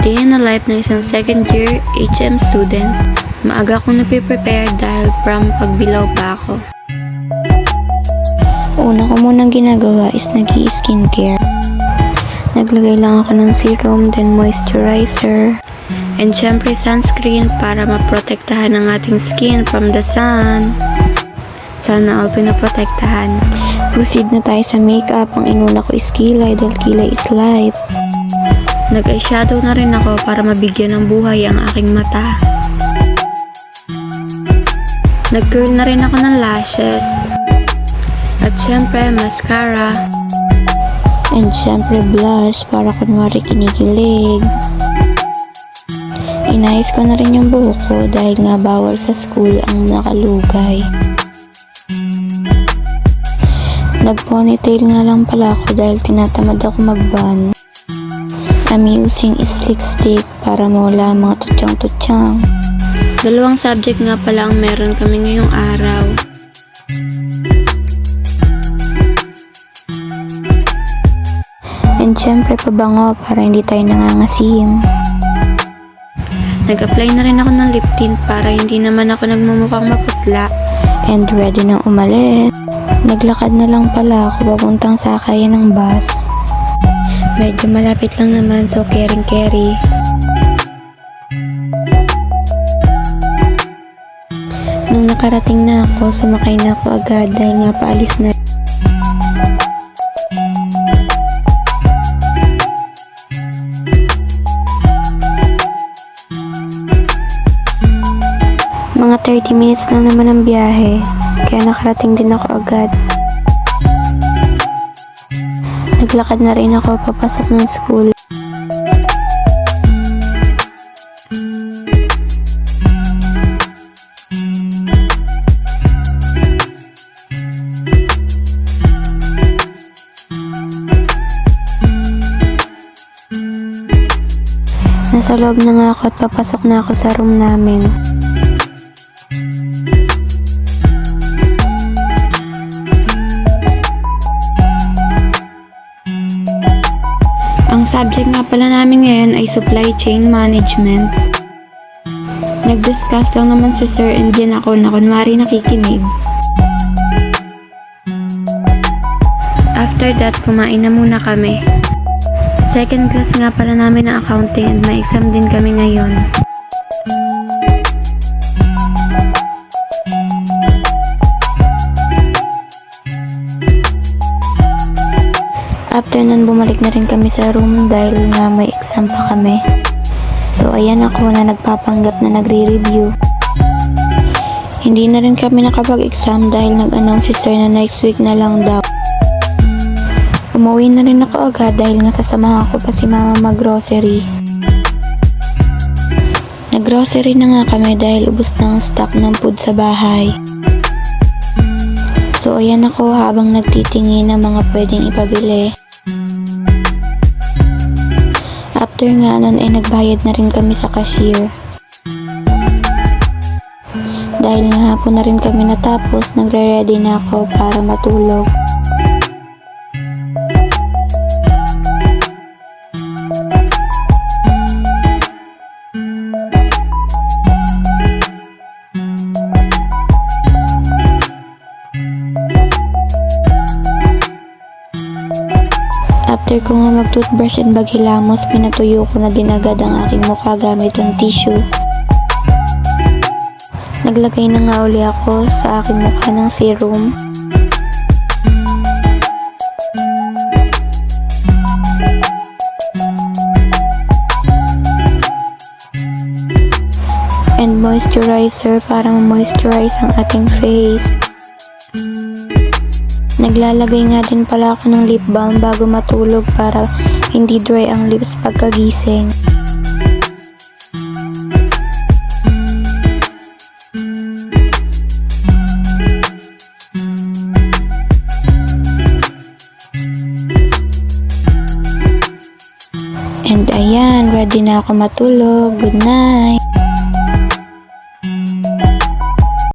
day in the life ng isang second year HM student. Maaga akong nagpe-prepare dahil from pagbilaw pa ako. Una ko munang ginagawa is nag-i-skincare. Naglagay lang ako ng serum, then moisturizer, and syempre sunscreen para maprotektahan ang ating skin from the sun. Sana all pinaprotektahan. Proceed na tayo sa makeup. Ang inuna ko is kilay dahil kilay is life. Nag-eyeshadow na rin ako para mabigyan ng buhay ang aking mata. Nag-curl na rin ako ng lashes. At syempre mascara. And syempre blush para kunwari kinikilig. Inayos ko na rin yung buhok ko dahil nga bawal sa school ang nakalugay. Nag-ponytail nga lang pala ako dahil tinatamad ako mag-bun. I'm using slick stick para mawala ang mga tutsang-tutsang. Dalawang subject nga pala ang meron kami ngayong araw. And syempre pabango para hindi tayo nangangasim. Nag-apply na rin ako ng lip tint para hindi naman ako nagmumukhang maputla. And ready na umalis. Naglakad na lang pala ako papuntang sakayan ng bus. Medyo malapit lang naman, so caring-carry. Nung nakarating na ako, sumakay na ako agad dahil nga paalis na. Mga 30 minutes lang naman ang biyahe, kaya nakarating din ako agad. Naglakad na rin ako papasok ng school. Nasa loob na nga ako at papasok na ako sa room namin. Ang subject nga pala namin ngayon ay supply chain management. Nag-discuss lang naman si sir and yan ako na kunwari nakikinig. After that, kumain na muna kami. Second class nga pala namin ng accounting and may exam din kami ngayon. After nun, bumalik na rin kami sa room dahil nga may exam pa kami. So ayan ako na nagpapanggap na nagre-review. Hindi na rin kami nakapag-exam dahil nag-announce si sir na next week na lang daw. Umuwi na rin ako agad dahil nga sasamahan ko pa si mama mag-grocery. Nag-grocery na nga kami dahil ubos na ang stock ng food sa bahay. So ayan ako habang nagtitingin ng mga pwedeng ipabili. After nga nun ay nagbayad na rin kami sa cashier. Dahil nga hapon na rin kami natapos, nagre-ready na ako para matulog. After ko nga mag-toothbrush and maghilamos, pinatuyo ko na din agad ang aking mukha gamit ang tissue. Naglagay na nga uli ako sa aking mukha ng serum. And moisturizer para ma-moisturize ang ating face. Naglalagay nga din pala ako ng lip balm bago matulog para hindi dry ang lips pagkagising. And ayan, ready na ako matulog. Good night!